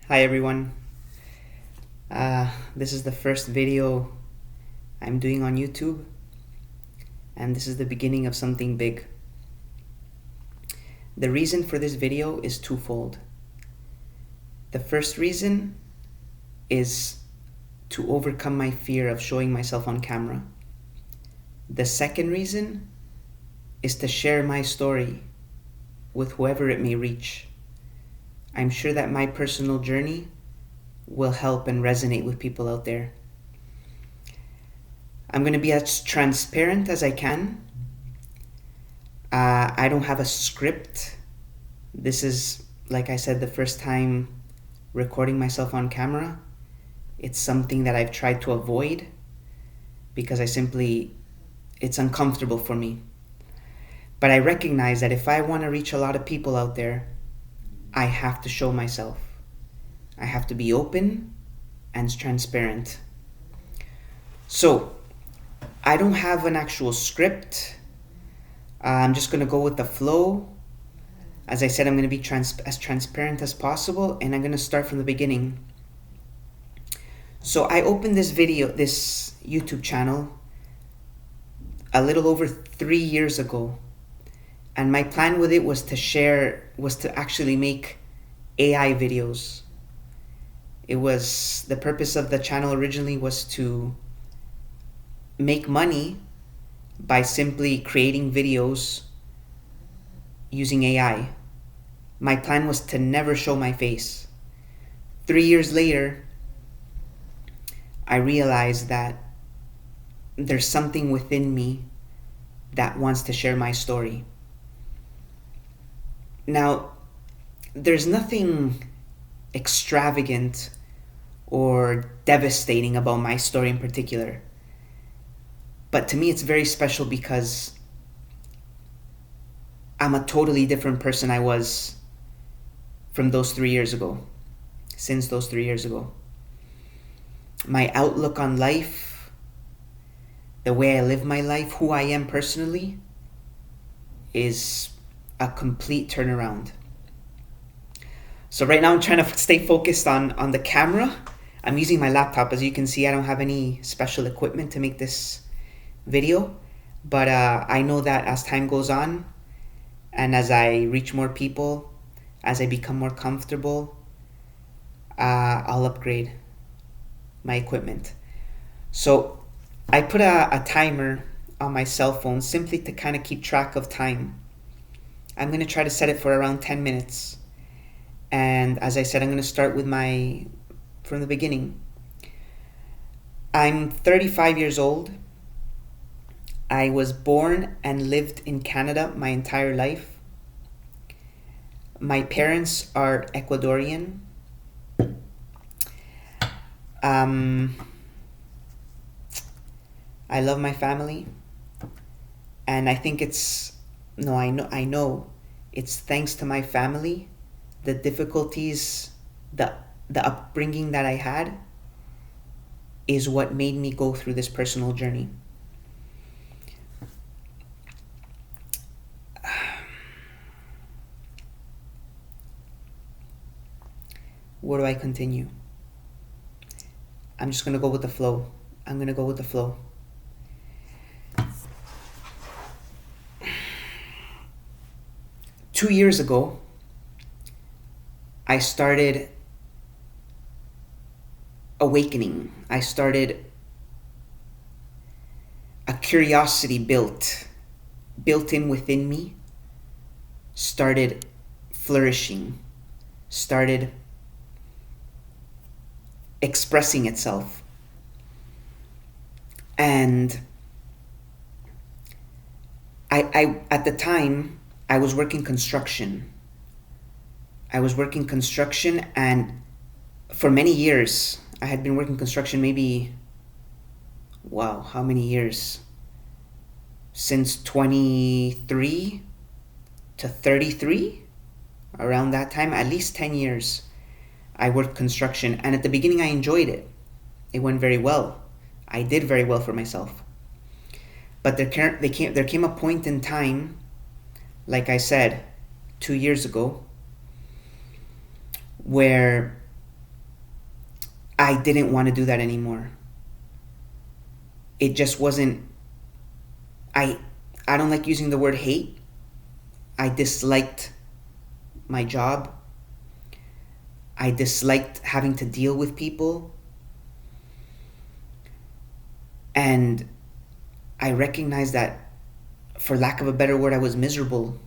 Hi everyone. This is the first video I'm doing on YouTube, and this is the beginning of something big. The reason for this video is twofold. The first reason is to overcome my fear of showing myself on camera. The second reason is to share my story with whoever it may reach. I'm sure that my personal journey will help and resonate with people out there. I'm going to be as transparent as I can. I don't have a script. This is, like I said, the first time recording myself on camera. It's something that I've tried to avoid because it's uncomfortable for me. But I recognize that if I want to reach a lot of people out there, I have to show myself. I have to be open and transparent. So, I don't have an actual script. I'm just going to go with the flow. As I said, I'm going to be as transparent as possible, and I'm going to start from the beginning. So I opened this YouTube channel a little over 3 years ago. And my plan with it was to actually make AI videos. The purpose of the channel originally was to make money by simply creating videos using AI. My plan was to never show my face. 3 years later, I realized that there's something within me that wants to share my story. Now, there's nothing extravagant or devastating about my story in particular. But to me, it's very special because I'm a totally different person I was from those 3 years ago, since those 3 years ago. My outlook on life, the way I live my life, who I am personally, is a complete turnaround. So right now I'm trying to stay focused on the camera. I'm using my laptop. As you can see, I don't have any special equipment to make this video, but I know that as time goes on and as I reach more people, as I become more comfortable, I'll upgrade my equipment. So I put a timer on my cell phone simply to kind of keep track of time. I'm going to try to set it for around 10 minutes. And as I said, I'm going to start from the beginning. I'm 35 years old. I was born and lived in Canada my entire life. My parents are Ecuadorian. I love my family. And I think I know it's thanks to my family, the difficulties, the upbringing that I had is what made me go through this personal journey. Where do I continue? I'm just going to go with the flow. 2 years ago, I started awakening. I started a curiosity built in within me, started flourishing, started expressing itself. And I at the time, I was working construction. And for many years, I had been working construction how many years? Since 23 to 33, around that time, at least 10 years, I worked construction. And at the beginning, I enjoyed it. It went very well. I did very well for myself. But there came a point in time, like I said, 2 years ago, where I didn't want to do that anymore. It just wasn't, I don't like using the word hate. I disliked my job. I disliked having to deal with people. And I recognized that, for lack of a better word, I was miserable.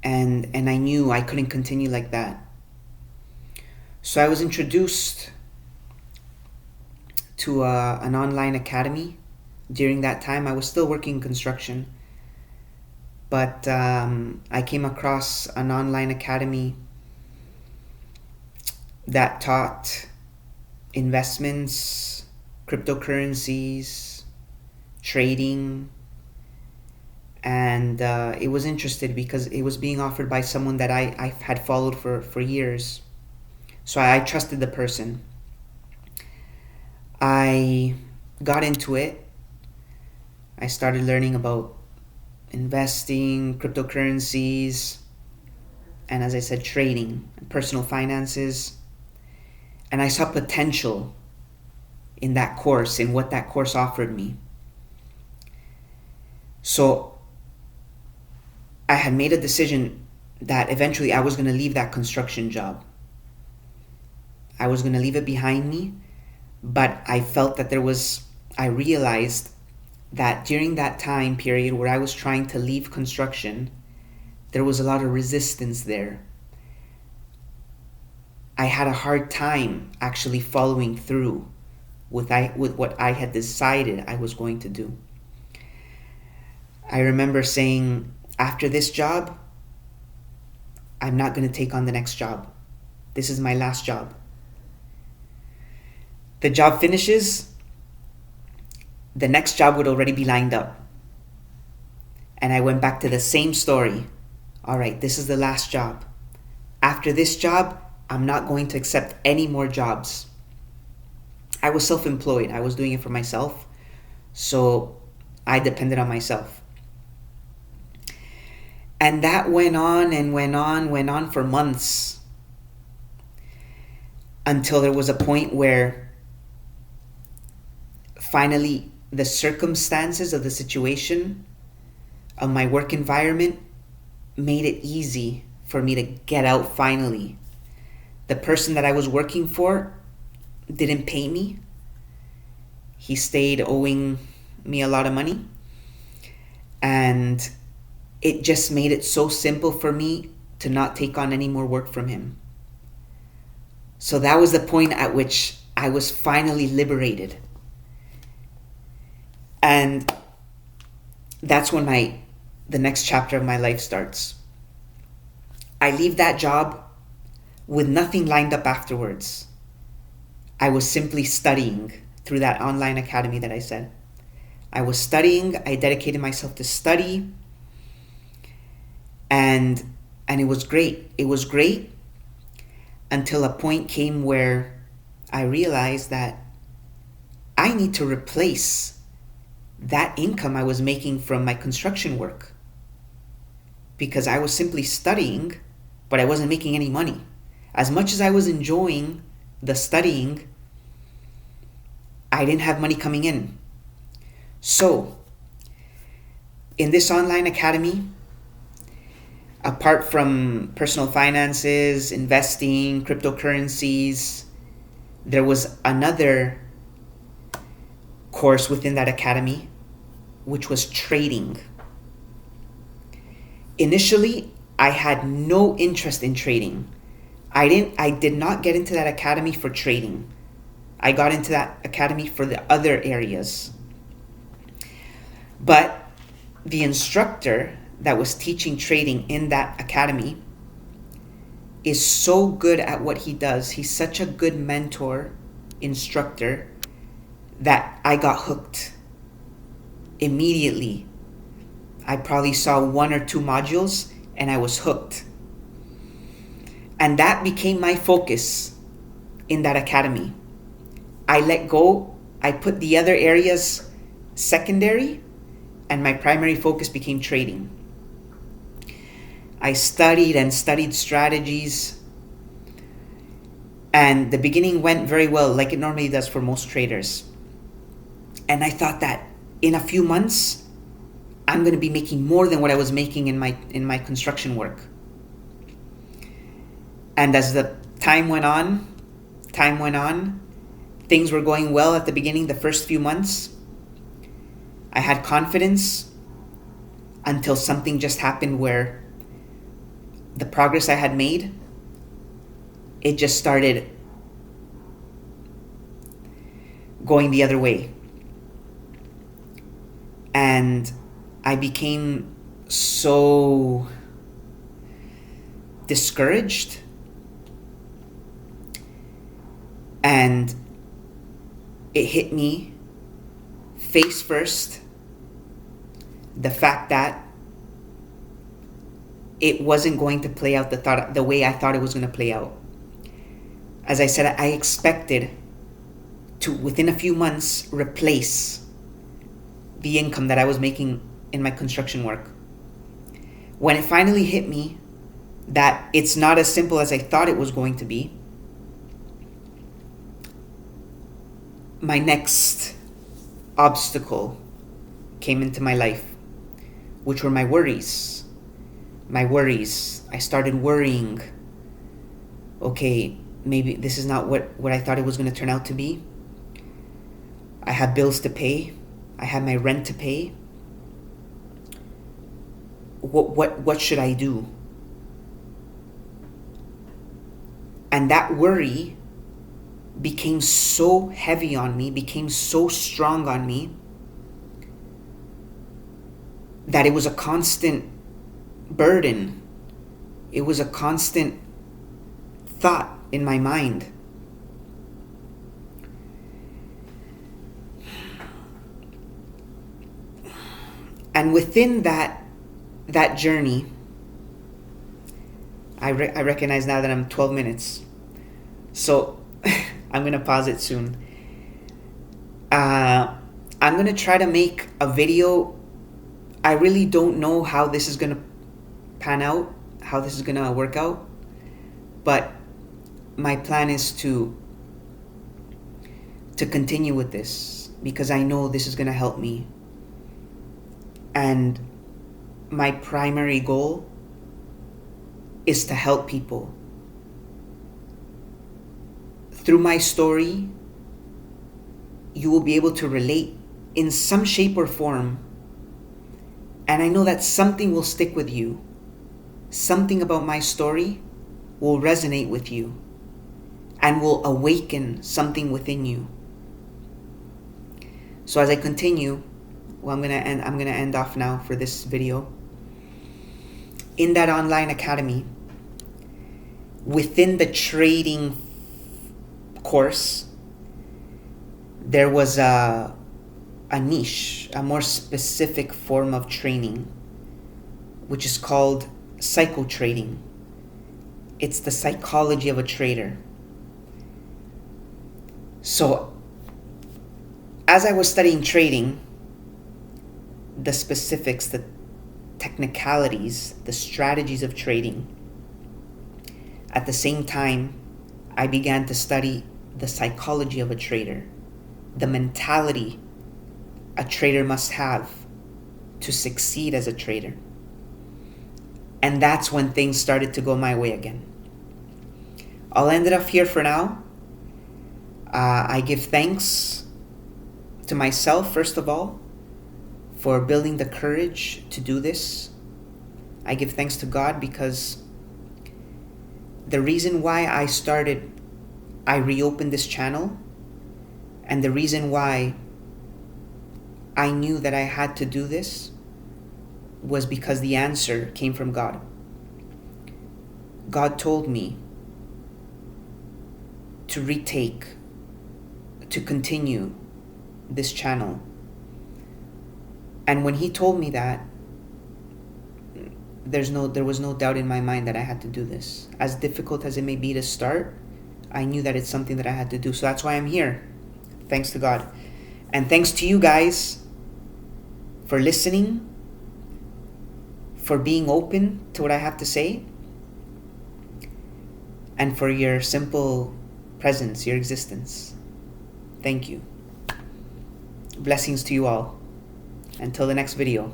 And I knew I couldn't continue like that. So I was introduced to an online academy. During that time, I was still working construction, but I came across an online academy that taught investments, cryptocurrencies, trading, and it was interested because it was being offered by someone that I had followed for years. So I trusted the person. I got into it. I started learning about investing, cryptocurrencies, and as I said, trading, personal finances. And I saw potential in that course, in what that course offered me. So I had made a decision that eventually I was going to leave that construction job. I was going to leave it behind me, but I felt that I realized that during that time period where I was trying to leave construction, there was a lot of resistance there. I had a hard time actually following through with what I had decided I was going to do. I remember saying, after this job, I'm not going to take on the next job. This is my last job. The job finishes, the next job would already be lined up. And I went back to the same story. All right, this is the last job. After this job, I'm not going to accept any more jobs. I was self-employed. I was doing it for myself. So I depended on myself. And that went on for months, until there was a point where finally the circumstances of the situation of my work environment made it easy for me to get out finally. The person that I was working for didn't pay me. He stayed owing me a lot of money. And it just made it so simple for me to not take on any more work from him. So that was the point at which I was finally liberated. And that's when the next chapter of my life starts. I leave that job with nothing lined up afterwards. I was simply studying through that online academy that I said. I was studying, I dedicated myself to study, and it was great. It was great until a point came where I realized that I need to replace that income I was making from my construction work, because I was simply studying, but I wasn't making any money. As much as I was enjoying the studying, I didn't have money coming in. So, in this online academy, apart from personal finances, investing, cryptocurrencies, there was another course within that academy, which was trading. Initially, I had no interest in trading. I did not get into that academy for trading. I got into that academy for the other areas. But the instructor that was teaching trading in that academy is so good at what he does. He's such a good mentor, instructor, that I got hooked immediately. I probably saw 1 or 2 modules and I was hooked. And that became my focus in that academy. I let go. I put the other areas secondary, and my primary focus became trading. I studied and studied strategies. And the beginning went very well, like it normally does for most traders. And I thought that in a few months, I'm going to be making more than what I was making in my construction work. And as the time went on, things were going well at the beginning, the first few months. I had confidence until something just happened where the progress I had made, it just started going the other way. And I became so discouraged, and it hit me face first, the fact that it wasn't going to play out the way I thought it was going to play out. As I said, I expected to, within a few months, replace the income that I was making in my construction work. When it finally hit me that it's not as simple as I thought it was going to be, my next obstacle came into my life, which were my worries. I started worrying, okay, maybe this is not what I thought it was going to turn out to be. I have bills to pay. I have my rent to pay. What should I do? And that worry became so heavy on me, became so strong on me, that it was a constant burden. It was a constant thought in my mind. And within that journey, I recognize now that I'm 12 minutes. So I'm going to pause it soon. I'm going to try to make a video. I really don't know how this is going to pan out, how this is going to work out. But my plan is to continue with this, because I know this is going to help me. And my primary goal is to help people. Through my story, you will be able to relate in some shape or form. And I know that something will stick with you. Something about my story will resonate with you and will awaken something within you. So as I continue, I'm gonna end off now for this video. In that online academy, within the trading course, there was a niche, a more specific form of training, which is called psycho trading. It's the psychology of a trader. So as I was studying trading, the specifics, the technicalities, the strategies of trading, at the same time, I began to study the psychology of a trader, the mentality a trader must have to succeed as a trader. And that's when things started to go my way again. I'll end it off here for now. I give thanks to myself, first of all, for building the courage to do this. I give thanks to God because the reason why I reopened this channel, and the reason why I knew that I had to do this, was because the answer came from God. God told me to continue this channel. And when he told me that, there was no doubt in my mind that I had to do this. As difficult as it may be to start, I knew that it's something that I had to do. So that's why I'm here. Thanks to God. And thanks to you guys for listening, for being open to what I have to say, and for your simple presence, your existence. Thank you. Blessings to you all. Until the next video.